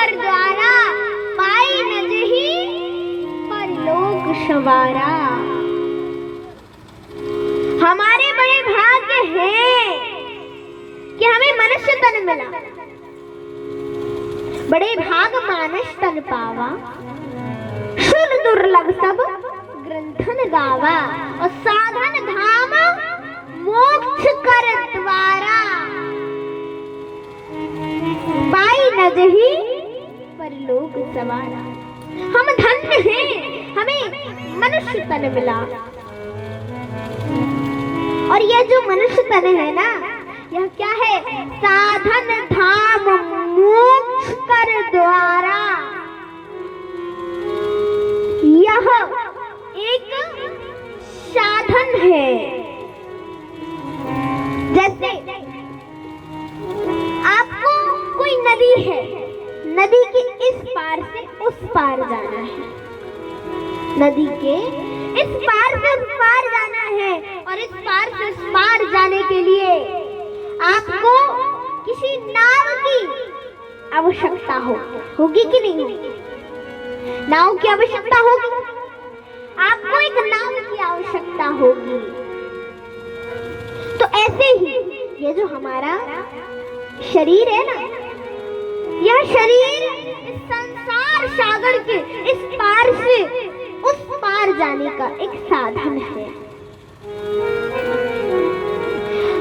कर द्वारा, पाई न जही परलोक सवारा। हमारे बड़े भाग्य हैं कि हमें मनुष्य तन मिला, बड़े भाग मानस तन पावा, सुन दुर्लभ सब ग्रंथन गावा, और साधन धाम मोक्ष कर द्वारा, पाई न जही परलोक सवारा। हम धन्य हैं, हमें मनुष्य तन मिला। और यह जो मनुष्य तन है ना, यह क्या है? साधन धाम मोक्ष कर द्वारा। यह एक साधन है। जैसे आपको कोई नदी है, नदी के इस पार से उस पार जाना है, नदी के इस पार से उस पार जाना है, और इस पार से उस पार जाने के लिए आपको किसी नाव की आवश्यकता होगी कि नहीं होगी? नाव की आवश्यकता होगी, आपको एक नाव की आवश्यकता होगी। तो ऐसे ही ये जो हमारा शरीर है ना, यह शरीर इस संसार सागर के इस पार से उस पार जाने का एक साधन है।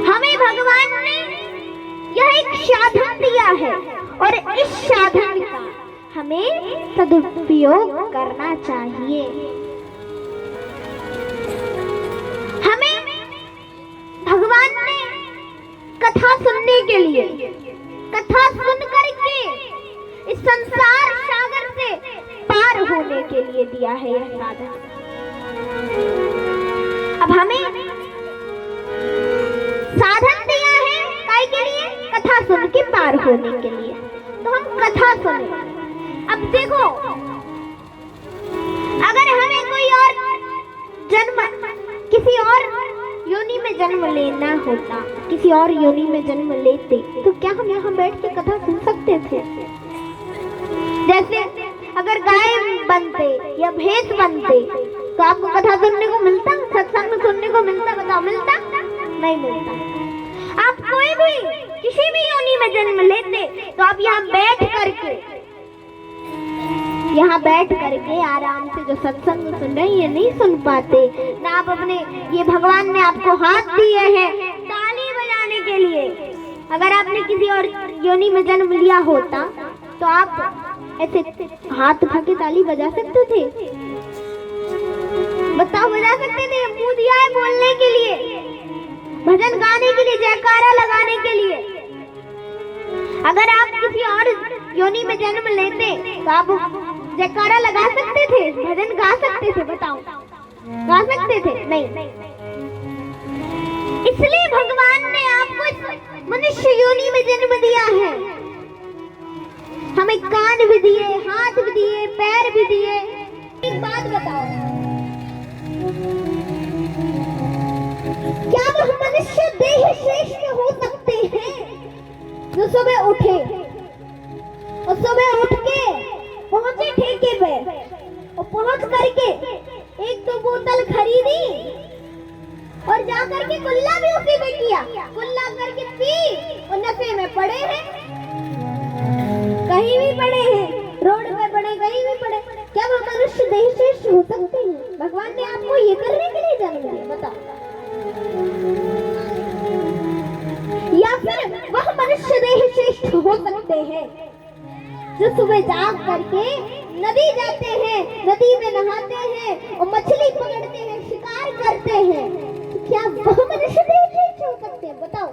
हमें भगवान ने यह एक साधन दिया है, और इस साधन का हमें सदुपयोग करना चाहिए। हमें भगवान ने कथा सुनने के लिए, कथा सुन करके इस संसार सागर से पार होने के लिए दिया है यह साधन। अब हमें साधन दिया है काय के लिए? कथा सुन के पार होने के लिए। तो हम कथा सुने। अब देखो, अगर हमें कोई और जन्म, किसी और योनि में जन्म लेना होता, किसी और योनि में जन्म लेते, तो क्या हम यहाँ बैठ के कथा सुन सकते थे? जैसे अगर गाय बनते या भैंस बनते तो आपको कथा सुनने को मिलता, सत्संग सुनने को मिलता? बताओ, मिलता? नहीं मिलता। आप कोई भी किसी भी योनि में जन्म लेते तो आप यहाँ बैठ करके आराम से जो सत्संग सुन रहे हैं ये नहीं सुन पाते ना। आप अपने, ये भगवान ने आपको हाथ दिए हैं ताली बजाने के लिए। अगर आपने किसी और योनि में जन्म लिया होता तो आप ऐसे हाथ उठा के ताली बजा सकते थे? बताओ, बजा सकते थे? मुंह दिया है बोलने के लिए, भजन गाने के लिए, जयकारा लगाने के लिए। अगर आप किसी और योनि में जन्म लेते तो आप जयकारा लगा सकते थे, भजन गा सकते थे? बताओ, गा सकते थे? नहीं। इसलिए भगवान ने आपको मनुष्य योनि में जन्म दिया है। हमें कान भी दिए, हाथ भी दिए, पैर भी दिए। एक बात बताओ, क्या वह मनुष्य देह श्रेष्ठ हो सकते हैं जो सुबह उठे और सुबह उठ के पहुंचे ठेके पे और पहुंच करके एक दो बोतल खरीदी और जा करके कुल्ला भी उसी में किया, कुल्ला करके पी और नशे में पड़े हैं? कहीं भी पड़े हैं, रोड पे पड़े, कहीं भी पड़े। क्या वह मनुष्य देह श्रेष्ठ हो सकते हैं? भगवान ने आपको ये करने के लिए जन्म दिया, बताओ। या फिर वह मनुष्य देह श्रेष्ठ हो सकते हैं जो सुबह जाग करके नदी जाते हैं, नदी में नहाते हैं और मछली पकड़ते हैं, शिकार करते हैं? तो क्या वह मनुष्य देह श्रेष्ठ हो सकते हैं? बताओ,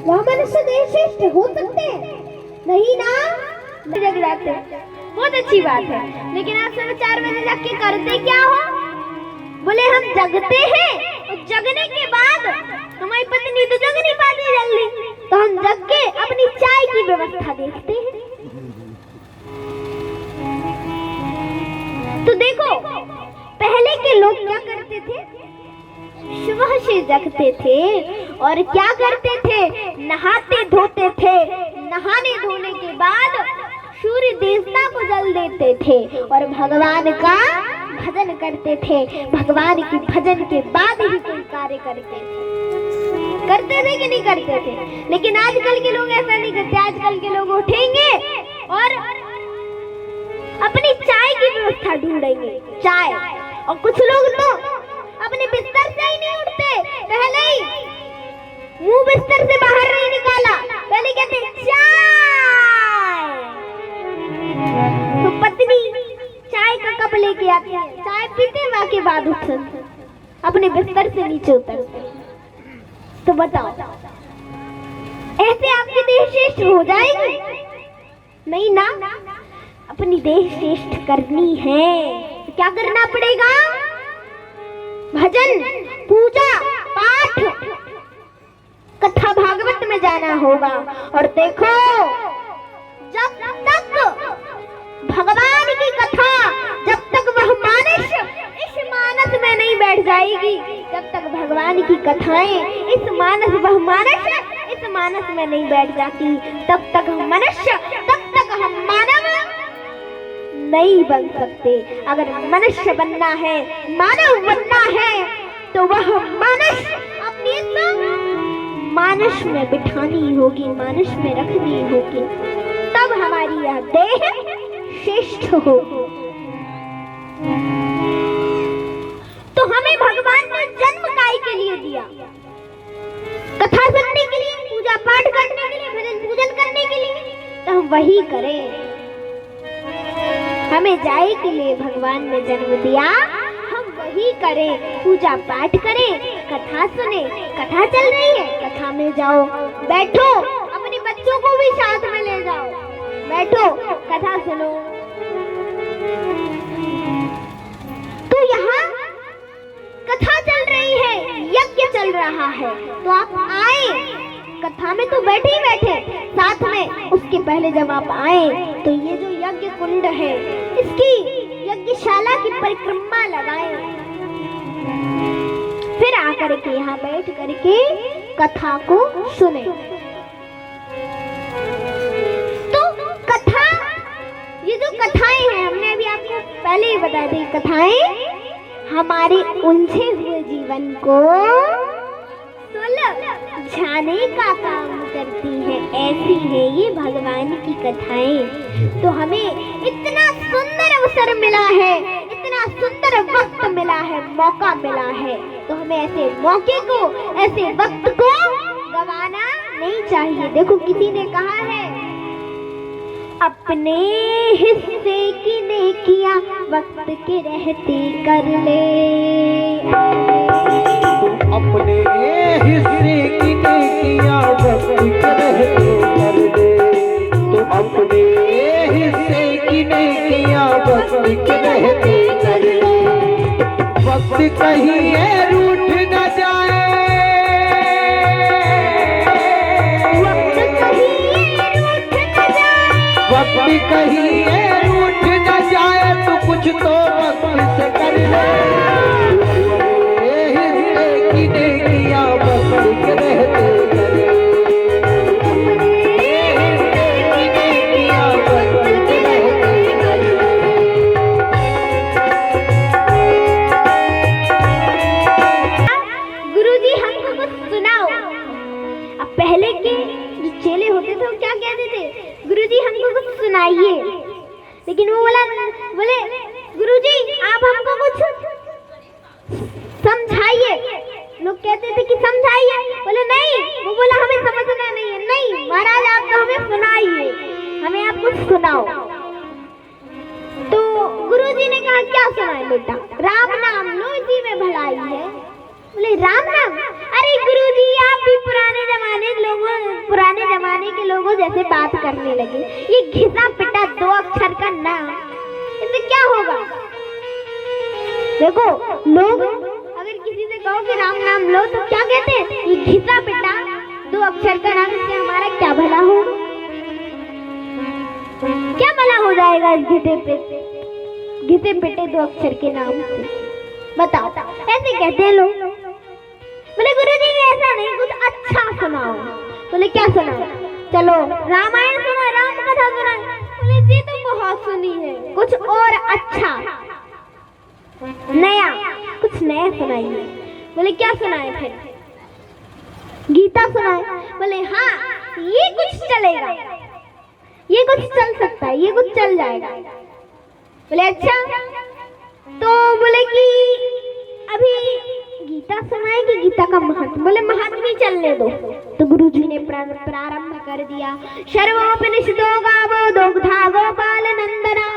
वह मनुष्य देह श्रेष्ठ हो सकते हैं? नहीं ना। जग जाते बहुत अच्छी बात है, लेकिन आप सुबह 4 बजे जाग के करते क्या हो? बोले हम जगते हैं और जगने के बाद हमारी पत्नी तो जग नहीं पाती जल्दी, तो हम जग के अपनी चाय की व्यवस्था देखते हैं। तो देखो, पहले के लोग क्या करते थे? सुबह से जगते थे और क्या करते थे? नहाते धोते थे। नहाने धोने के बाद सूर्य देवता को जल देते थे और भगवान का भजन करते थे। भगवान की भजन के बाद ही कोई कार्य करते थे कि नहीं करते थे। लेकिन आजकल के लोग ऐसा नहीं करते। आजकल के लोग उठेंगे और अपनी चाय की व्यवस्था ढूंढेंगे, चाय। और कुछ लोग तो अपने बिस्तर से ही नहीं उठते, पहले ही मुंह बिस्तर से बाहर नहीं निकाला, पहले कहते चाय। तो पत्नी चाय का कप लेके आती है, चाय पीते वहां के बाद उठते, अपने बिस्तर से नीचे उतरते। तो बताओ, ऐसे आपकी देह श्रेष्ठ हो जाएगी? नहीं ना। अपनी देह श्रेष्ठ करनी है तो क्या करना पड़ेगा? भजन, पूजा, पाठ, कथा भागवत में जाना होगा। और देखो, जब तक भगवान की कथा, जब तक वह मानस इस मानस में नहीं बैठ जाएगी, जब तक भगवान की कथाएं इस मानस वह मानस इस मानस में नहीं बैठ जाती, तब तक हम मनुष्य, तब तक हम मानव नहीं बन सकते। अगर मनुष्य बनना है, मानव बनना है, तो वह मानस अपनी मानस में बिठानी होगी, मानस में रखनी होगी, तब हमारी यह देह श्रेष्ठ होगी। तो हमें भगवान ने जन्म काय के लिए दिया? कथा सुनने के लिए, पूजा पाठ करने के लिए, भजन पूजन करने के लिए। तो हम वही करें। हमें जाए के लिए भगवान ने जन्म दिया, हम वही करें, पूजा पाठ करें, कथा सुने। कथा चल रही है, कथा में जाओ, बैठो, अपने बच्चों को भी साथ में ले जाओ, बैठो, कथा सुनो। तो यहाँ कथा चल रही है, यज्ञ चल रहा है, तो आप आए, कथा में तो बैठे ही बैठे साथ में। उसके पहले जब आप आए तो ये जो यज्ञ कुंड है, इसकी यज्ञशाला की परिक्रमा लगाएं। फिर आकर के यहाँ बैठ करके कथा को सुने। तो कथा, ये जो कथाएं हैं, हमने अभी आपको पहले ही बता दी, कथाएं हमारे उलझे हुए जीवन को सुलझाने का काम करती है। ऐसी है ये भगवान की कथाएं। तो हमें इतना सुंदर अवसर मिला है, इतना सुंदर वक्त मिला है, मौका मिला है, तो हमें ऐसे मौके को, ऐसे वक्त को गवाना नहीं चाहिए। देखो, किसी ने कहा है, अपने हिस्से की नेकियां वक्त के रहते कर ले। अपने हिस्से की नेकियां वक्त के रहते कर ले। तो अपने हिस्से की नेकियां वक्त के रहते कर ले। वक्त कहीं है रूठ न जाए, वक्त कहीं है रूठ न जाए, तो कुछ तो वक्त से कर ले। हिस्से की नेकियां वक्त के रहते कर ले। हिस्से की नेकियां वक्त के रहते कर ले। गुरुजी हमको कुछ सुनाओ। अब पहले के जो चेले होते थे वो क्या कहते थे, गुरुजी हमको कुछ सुनाइए। लेकिन वो बोले गुरुजी आप हमको कुछ समझाइए। लोग कहते थे कि समझाइए, बोले नहीं, वो बोला हमें समझना नहीं है। नहीं महाराज, आप तो हमें सुनाइए, हमें आप कुछ सुनाओ। तो गुरुजी ने कहा क्या सुनाए बेटा, राम नाम लो, इसी में भलाई है। बोले राम नाम? अरे गुरुजी आप भी पुराने जमाने के लोगों जैसे बात करने लगे। ये घिसा पिटा 2 अक्षर का नाम, इससे क्या होगा? देखो, लोग अगर किसी से कहो कि राम नाम लो तो क्या कहते हैं, ये घिसा पिटा 2 अक्षर का नाम, इससे हमारा क्या भला हो, क्या भला हो जाएगा इस घिसे पिटे 2 अक्षर के नाम से? बताओ, ऐसे कहते हैं लोग। बोले गुरुजी ऐसा नहीं, कुछ अच्छा सुनाओ। बोले क्या सुनाओ? चलो रामायण सुनो, राम कथा सुनाओ। बोले जी तो सुनी है, कुछ और अच्छा नया, कुछ नया सुनाइए। बोले क्या सुनाए? फिर गीता सुनाए। बोले हाँ, ये कुछ चलेगा, ये कुछ चल सकता है, ये कुछ चल जाएगा। बोले अच्छा, तो बोले कि अभी गीता सुनाए कि गीता का महत्व? बोले महत्व ही चलने दो। तो गुरुजी ने प्रारंभ कर दिया। सर्वोपनिषदो गावो दुग्धा गोपाल नंदना,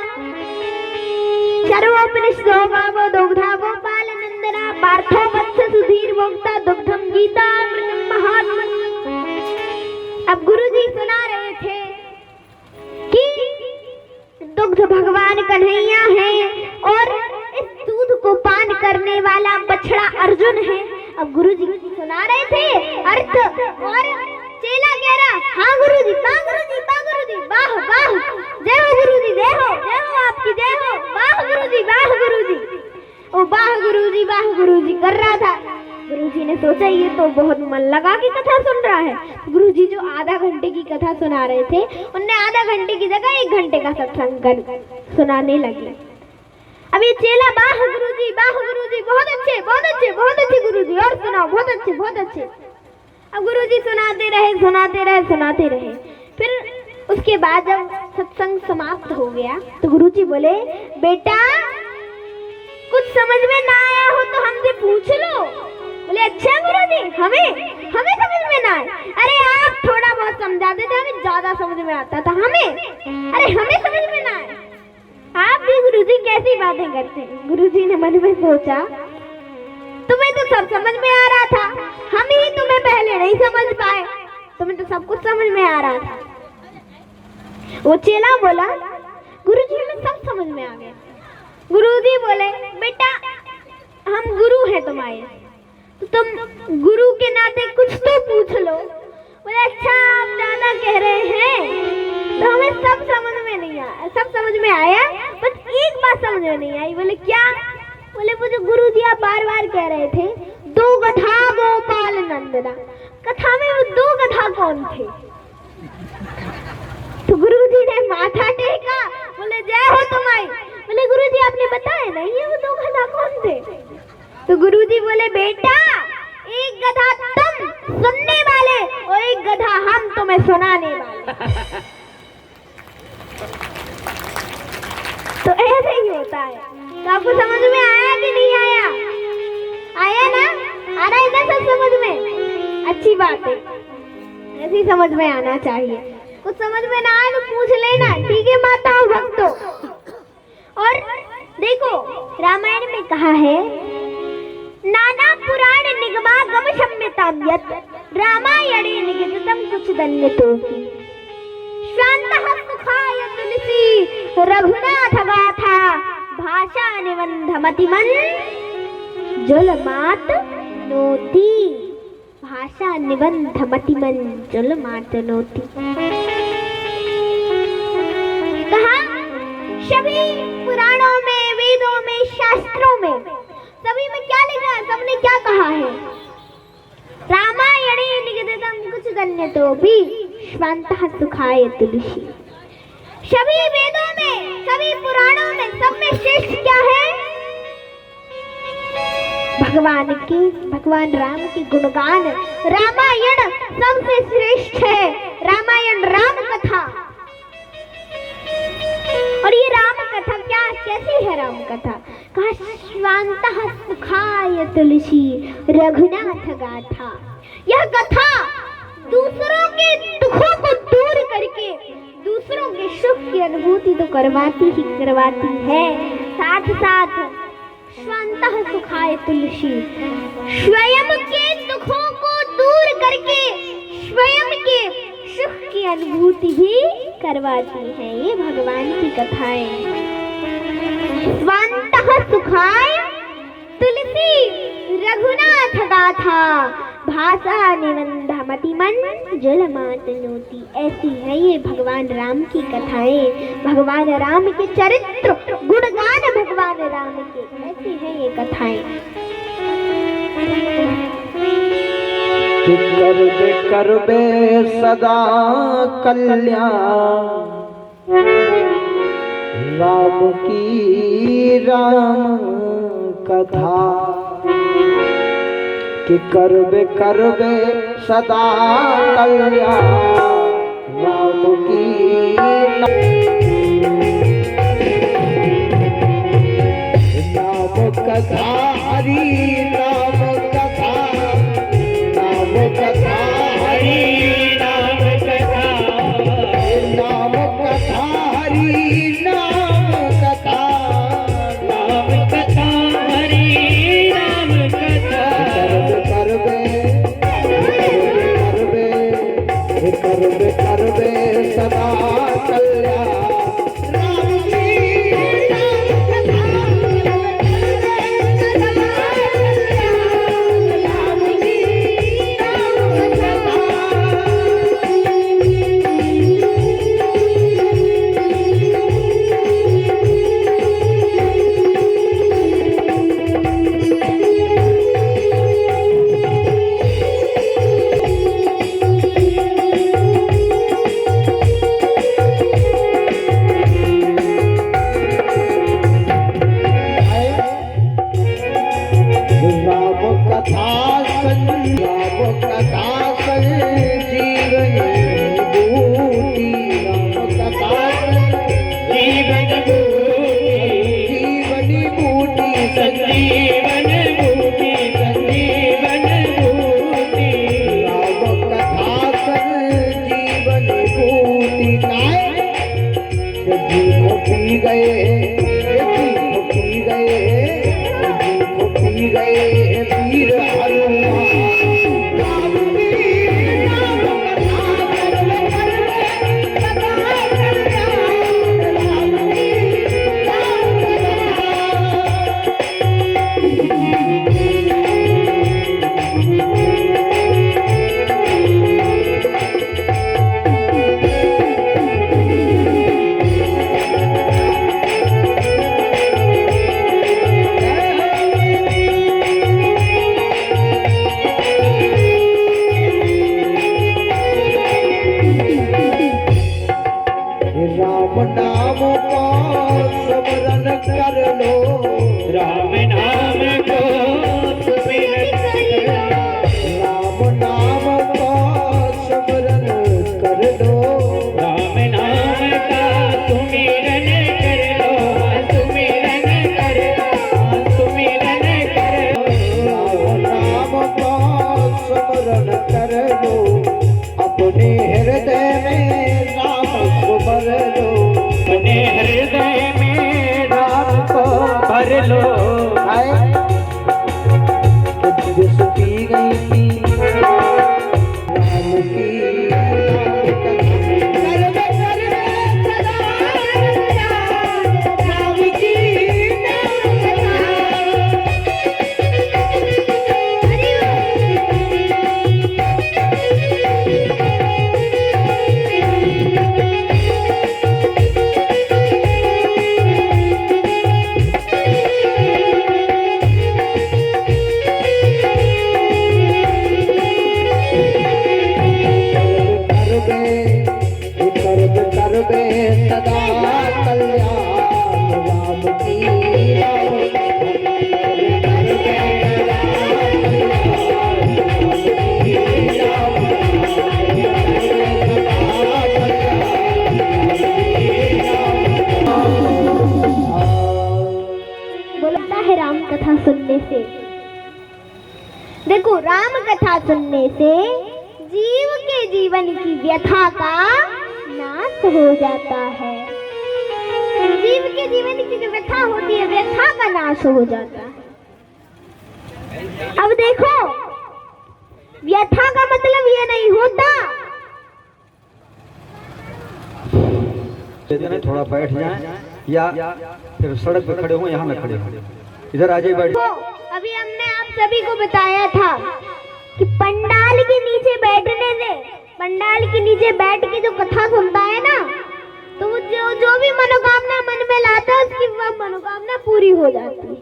सर्वोपनिषदो गावो दुग्धा गोपाल नंदना, पार्थो वत्स सुधीर भोक्ता दुग्धम गीता अमृतम महात्मा। अब गुरुजी सुना रहे थे कि दुग्ध भगवान कन्हैया है और इस दूध को पान करने वाला बछड़ा अर्जुन है। अब गुरुजी सुना रहे थे अर्थ, और चेला कह रहा हाँ गुरुजी, वाह गुरुजी, वाह गुरुजी, वाह वाह, जय हो गुरुजी, जय हो आपकी, जय हो, वाह गुरुजी, वाह गुरुजी, ओ वाह गुरुजी, वाह गुरुजी कर रहा था। गुरुजी ने सोचा ये तो बहुत मन लगा के कथा सुन रहा है। गुरुजी जो आधा घंटे की कथा सुना रहे थे, उनने आधा घंटे की जगह 1 घंटे का सत्संग सुनाने लगे। अब ये चेला वाह गुरुजी, वाह गुरुजी, बहुत अच्छे, बहुत अच्छे, बहुत अच्छे गुरुजी, और सुनाओ, बहुत अच्छे, बहुत अच्छे। अब गुरुजी सुनाते रहे, सुनाते रहे, सुनाते रहे। फिर उसके बाद जब सत्संग समाप्त हो गया तो गुरुजी बोले बेटा कुछ समझ में ना आया हो तो हमसे पूछ लो। बोले अच्छा गुरुजी, हमें समझ में ना आए? अरे आप थोड़ा बहुत समझाते थे, हमें ज्यादा समझ में आता था। अरे हमें समझ में ना आए? आप भी गुरुजी कैसी बातें करते हैं? गुरुजी ने मन में सोचा तुम्हें तो सब समझ में आ रहा था, हम ही तुम्हें पहले नहीं समझ पाए, तुम्हें तो सब कुछ समझ में आ रहा था। वो चेला बोला गुरुजी हमें सब समझ में आ गया। गुरुजी बोले बेटा हम गुरु हैं तुम्हारे, तो तुम गुरु के नाते कुछ तो पूछ लो। बोले अच्छा आप ज्यादा कह रहे हैं, तो हमें सब समझ में नहीं आया, सब समझ में आया, बस एक बात समझ में नहीं आई। बोले क्या? बोले वो जो गुरुजी आप बार बार कह रहे थे दो गधा गोपाल नंदना, कथा में वो 2 गधा कौन थे? तो गुरुजी ने माथा टेका, बोले जय हो तुम्हारी। बोले गुरुजी आपने बताया नहीं है वो 2 गधा कौन थे? तो गुरुजी बोले बेटा एक गधा तुम सुनने वाले और एक गधा हम तुम्हें सुनाने वाले। तो ऐसे ही होता है। तो आपको समझ में आया कि नहीं आया? आया ना? आ रहा है ना सब समझ में? अच्छी बात है, ऐसी समझ में आना चाहिए। कुछ समझ में ना आए तो पूछ लेना, ठीक है माताओं भक्तों। और देखो रामायण में कहा है नाना पुराण निगमागम क्षम्यताम यत् रामायणे निगदितं कुछ दन्यतो की श्रान्तः सुखाय तुलसी रघुनाथ गाथा भाषा निबंधमतिमन जलमात नोति, भाषा निबंधमतिमन जलमात नोति। कहा सभी पुराणों में, वेदों में, शास्त्रों में, सभी में क्या लिखा है? सबने क्या कहा है? रामायणे निगदितं कुछ दन्यतोपि श्रान्तः सुखाय तुलसी। सभी वेदों में, सभी पुराणों में, सब में श्रेष्ठ क्या है? भगवान राम के गुणगान। रामायण सबसे श्रेष्ठ है, रामायण राम कथा। और ये राम कथा क्या कैसी है? राम कथा कहा श्रान्तः सुखाय तुलसी रघुनाथ गाथा। यह कथा दूसरों के दुखों को दूर करके दूसरों के सुख की अनुभूति तो करवाती ही करवाती है, साथ साथ श्रान्तः सुखाय तुलसी, स्वयं के दुखों को दूर करके स्वयं के सुख की अनुभूति भी करवाती है। ये भगवान की कथाएं। श्रान्तः सुखाय तुलसी रघुनाथ गाथा भाषा निबंधमतिमन जलमात नोति। ऐसी है ये भगवान राम की कथाएं, भगवान राम के चरित्र गुणगान, भगवान राम के, ऐसी है ये कथाएं। कि करबे सदा कल्याण राम की राम कथा कि करबे करबे सदा कल्याण राम की नाम कथा हरि नाम कथा हरि नाम कथा नाम कथा हरि नाम कथा हरि नाम कथा करबे करबे सदा कल्याण राम की सुनने से, देखो राम कथा सुनने से जीव के जीवन की व्यथा का नाश हो जाता है। जीव के जीवन की जो व्यथा होती है, व्यथा का नाश हो जाता है। अब देखो, व्यथा का मतलब ये नहीं होता थोड़ा बैठ जाए या फिर सड़क पे खड़े हो, यहाँ में खड़े हो, इधर आ जाइए बैठ। अभी हमने आप सभी को बताया था कि पंडाल के नीचे बैठने से, पंडाल के नीचे बैठ के जो कथा सुनता है ना, तो जो भी मनोकामना मन में लाता है उसकी वह मनोकामना पूरी हो जाती है।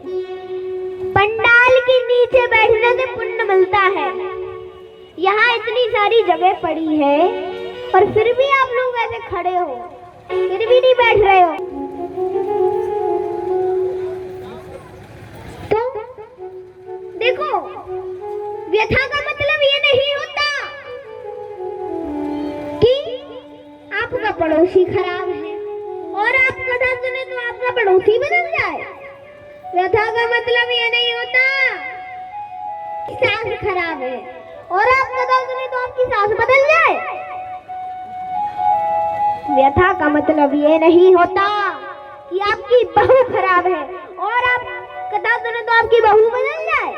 पंडाल के नीचे बैठने से पुण्य मिलता है। यहाँ इतनी सारी जगह पड़ी है और फिर भी आप लोग ऐसे खड़े हो, फिर भी नहीं बैठ रहे हो। सांस खराब है और आप कदम सुने तो आपकी सांस बदल जाए। व्यथा का मतलब ये नहीं होता कि आपकी बहू खराब है और आप कथा सुने तो आपकी बहू बदल जाए।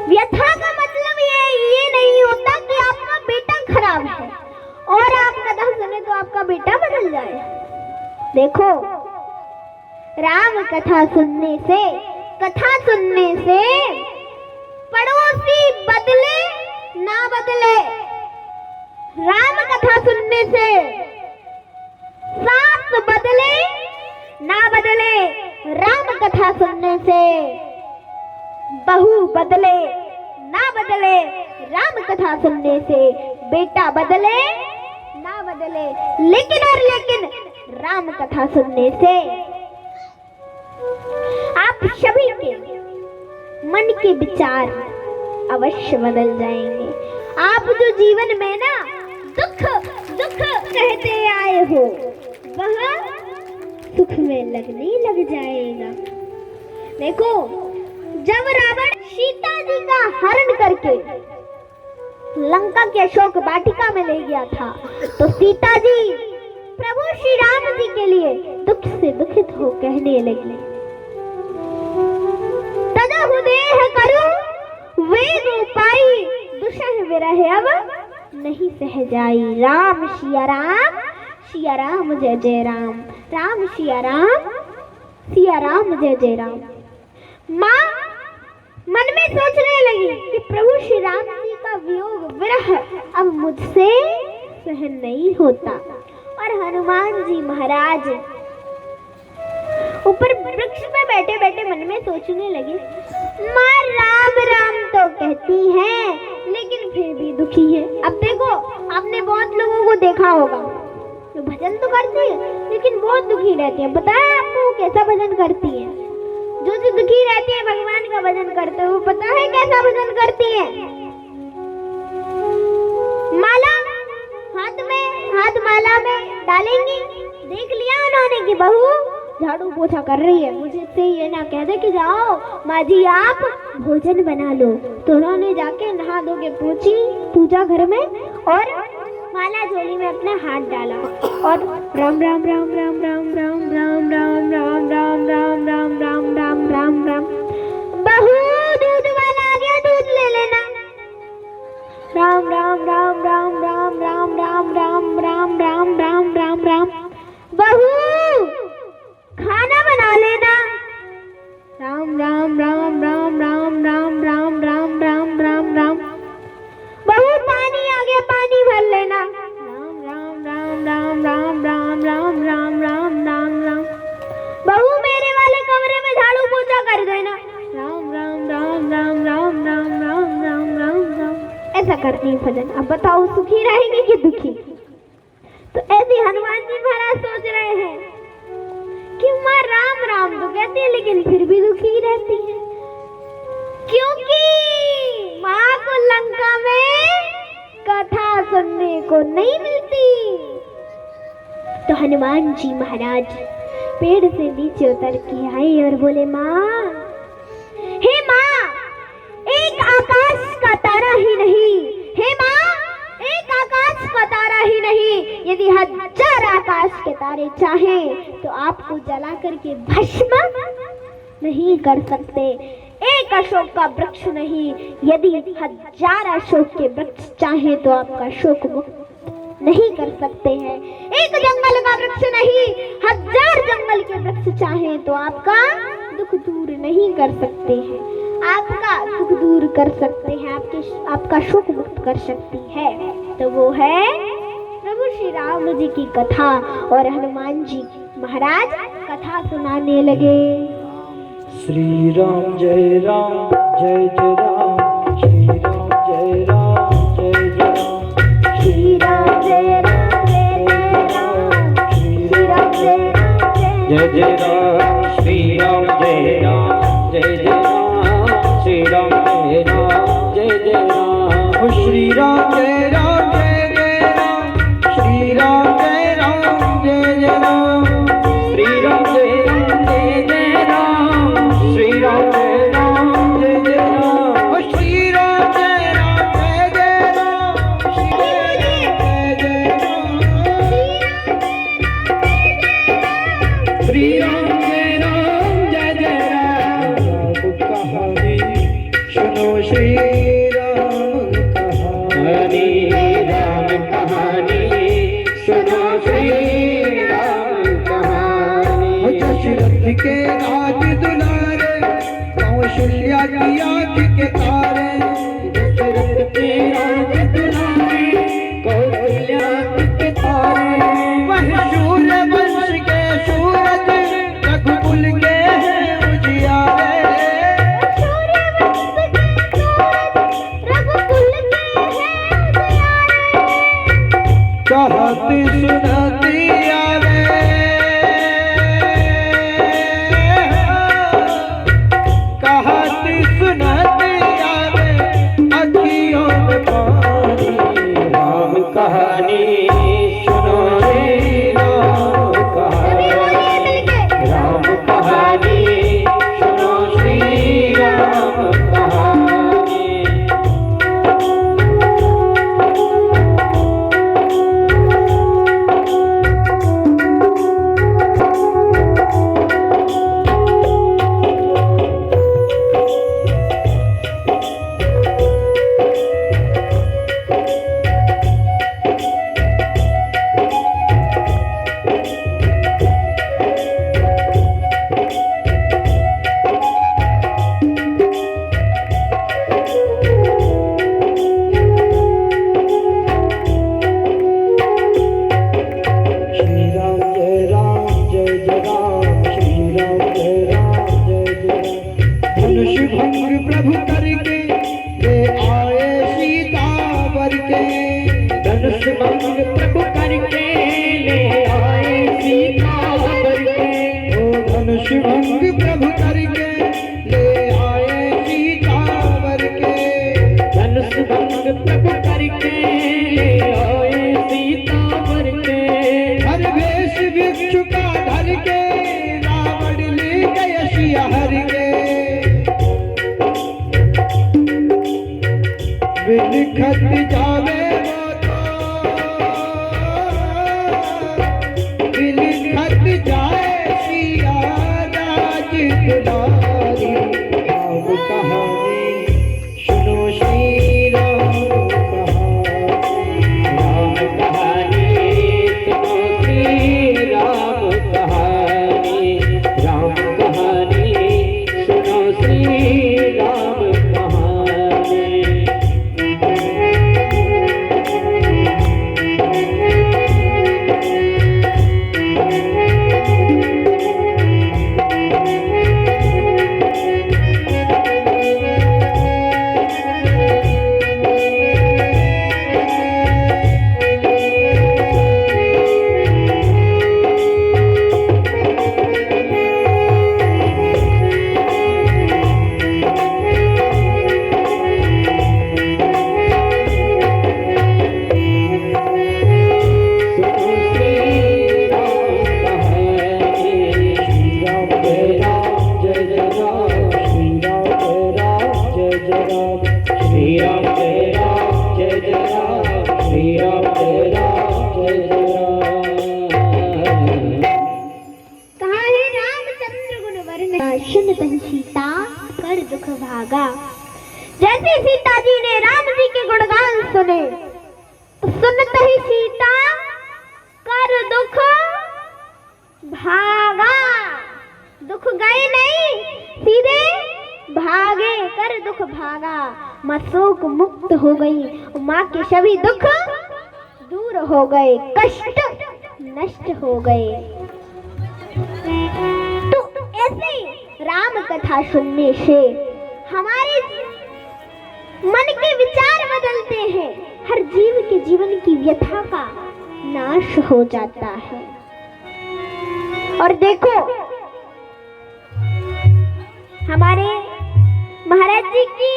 व्यथा का मतलब ये नहीं होता कि आपका बेटा खराब है और आप कथा सुने तो आपका बेटा बदल जाए। देखो, राम कथा सुनने से पड़ोसी बदले ना बदले, राम कथा सुनने से सास बदले ना बदले, राम कथा सुनने से बहू बदले ना बदले, राम कथा सुनने से बेटा बदले ना बदले, लेकिन राम कथा सुनने से आप सभी के मन के विचार अवश्य बदल जाएंगे। आप जो जीवन में ना दुख कहते आए हो वह सुख में लगने लग जाएगा। देखो, जब रावण सीता जी का हरण करके लंका के अशोक वाटिका में ले गया था तो सीता जी प्रभु श्री राम जी के लिए दुख से दुखित हो कहने लगी, तदहु देह करूं वेग उपाई, दुसह विरह अब नहीं सह जाई। राम सिया राम जय जय राम, राम सिया राम जय जय राम। माँ मन में सोचने लगी कि प्रभु श्री राम जी का वियोग विरह अब मुझसे सहन नहीं होता। और हनुमान जी महाराज ऊपर वृक्ष पे बैठे बैठे मन में सोचने लगे, माँ राम राम तो कहती है लेकिन फिर भी दुखी है। अब देखो, आपने बहुत लोगों को देखा होगा जो भजन तो करती है लेकिन बहुत दुखी रहती है। पता है आपको कैसा भजन करती है? जो दुखी रहती है भगवान का भजन करते हुए, पता है कैसा भजन करती है? माला हाथ माला में डालेंगी। देख लिया उन्होंने कि बहू झाड़ू पोछा कर रही है, मुझे से ये ना कह दे कि जाओ माँ जी आप भोजन बना लो। तो उन्होंने जाके नहा धो के पहुंची पूजा घर में और माला झोली में अपना हाथ डाला और राम राम राम राम राम राम राम राम राम राम राम राम राम राम राम राम, बहू दूध वाला आ गया, दूध ले लेना। राम राम राम राम राम राम राम राम राम राम राम राम राम, बहू खाना बना लेना। राम राम राम राम राम राम राम राम राम राम राम, बहू पानी आ गया, पानी भर लेना। राम राम राम राम राम राम राम राम राम राम, बहू मेरे वाले कमरे में झाड़ू पोछा कर देना। राम राम राम राम राम राम राम राम राम राम, ऐसा करती है भजन। अब बताओ सुखी रहेंगे कि दुखी? तो ऐसे हनुमान जी महाराज सोच रहे हैं कि माँ राम राम तो कहती है लेकिन फिर भी दुखी रहती है, क्योंकि माँ को लंका में कथा सुनने को नहीं मिलती। तो हनुमान जी महाराज पेड़ से नीचे उतर के आए और बोले, माँ हे माँ, एक आकाश का तारा ही नहीं, हे माँ एक आकाश का तारा ही नहीं, यदि 1000 आकाश के तारे चाहें तो आपको जला करके भस्म नहीं कर सकते। एक अशोक का वृक्ष नहीं, यदि 1000 अशोक के वृक्ष चाहें तो आपका शोक मुक्त नहीं कर सकते हैं। एक जंगल का वृक्ष नहीं, 1000 जंगल के वृक्ष चाहें तो आपका दुख दूर नहीं कर सकते हैं, आपका दुख दूर कर सकते हैं, आपका शोक मुक्त कर सकती है। तो वो है प्रभु श्री राम जी की कथा। और हनुमान जी महाराज कथा सुनाने लगे। श्री राम जय राम जय जय राम, श्री राम जय राम जय जय राम, श्री राम जय राम जय जय राम, श्री राम जय राम जय जय राम, श्री राम जय राम जय जय राम, श्री राम जय राम जय जय राम, श्री राम जय राम जय जय राम, श्री राम जय राम जय जय राम, श्री राम जय जय राम कहानी सुनो श्री राम कहानी। दशरथ के राज दुलारे कौशल्या की आँख के तारे। दशरथ के राज दुलारे कौशल्या के तारे। वह शूर वंश के सूरज रघुकुल के हैं उजियारे। कहत सुनती आवे कहत सुनती आवे अखियों में पानी। राम कहानी सुनो रे राम कहानी। राम कहानी सुनो श्री राम कहानी। प्रभु करके ले आए सीतावर के। धनुष भंग प्रभु करके ले आए सीतावर के। ओ धनुष भंग प्रभु करके ले आए सीतावर के। धनुष भंग प्रभु करके ले आए सीतावर के। हर वेश भिक्षु का धर के रावण ले गए सिया हर के। बिलखत जावे बिलखत जाए सिया राज दुलारी। राम कहानी सुनो श्री राम कहानी। राम कहानी सुनो श्री राम कहानी। राम कहानी सुनो श्री राम कहानी। श्री राम जय राम जय जय राम। श्री राम जय राम जय जय राम। कहाँ है रामचंद्र गुण वर्ण सुनत सीता कर दुख भागा। जैसे सीता जी ने राम जी के गुणगान सुने तो सुनत ही सीता कर दुख भागा। दुख गए नहीं, सीधे भागे, कर दुख भागा। माँ शोक मुक्त हो गई, माँ के सभी दुख दूर हो गए, कष्ट नष्ट हो गए। तो ऐसे राम कथा सुनने से हमारे मन के विचार बदलते हैं। हर जीव के जीवन की व्यथा का नाश हो जाता है। और देखो हमारे महाराज जी की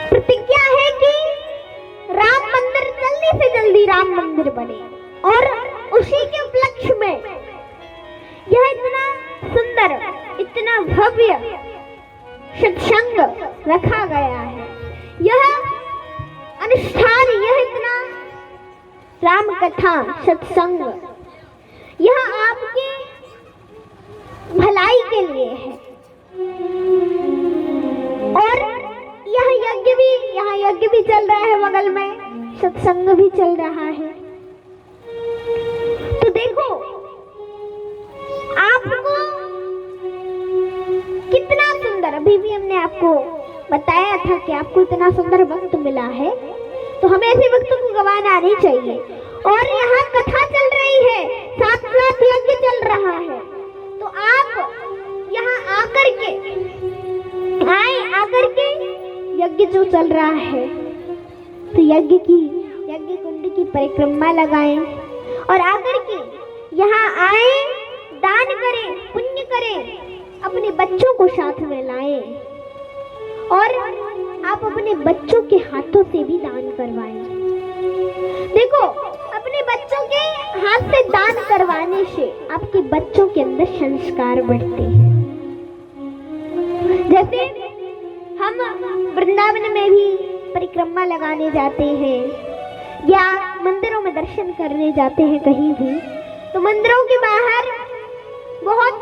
प्रतिज्ञा है कि राम मंदिर जल्दी से जल्दी राम मंदिर बने, और उसी के उपलक्ष्य में यह इतना सुंदर, इतना भव्य सत्संग रखा गया है। यह अनुष्ठान, यह इतना राम कथा सत्संग, यह आपकी भलाई के लिए है। और यह यज्ञ भी चल रहा है बगल में। सत्संग भी चल रहा है। तो देखो आपको कितना सुंदर, अभी भी हमने आपको बताया था कि आपको इतना सुंदर वक्त मिला है, तो हमें ऐसे वक्तों को गंवाना नहीं चाहिए। और यहाँ कथा चल रही है, साथ साथ यज्ञ चल रहा है, तो आप यहाँ आकर के यज्ञ जो चल रहा है तो यज्ञ कुंड की परिक्रमा लगाएं और आकर के यहाँ आए, दान करें, पुण्य करें, अपने बच्चों को साथ में लाएं और आप अपने बच्चों के हाथों से भी दान करवाएं। देखो अपने बच्चों के हाथ से दान करवाने से आपके बच्चों के अंदर संस्कार बढ़ते हैं। जैसे हम वृंदावन में भी परिक्रमा लगाने जाते हैं या मंदिरों में दर्शन करने जाते हैं कहीं भी, तो मंदिरों के बाहर बहुत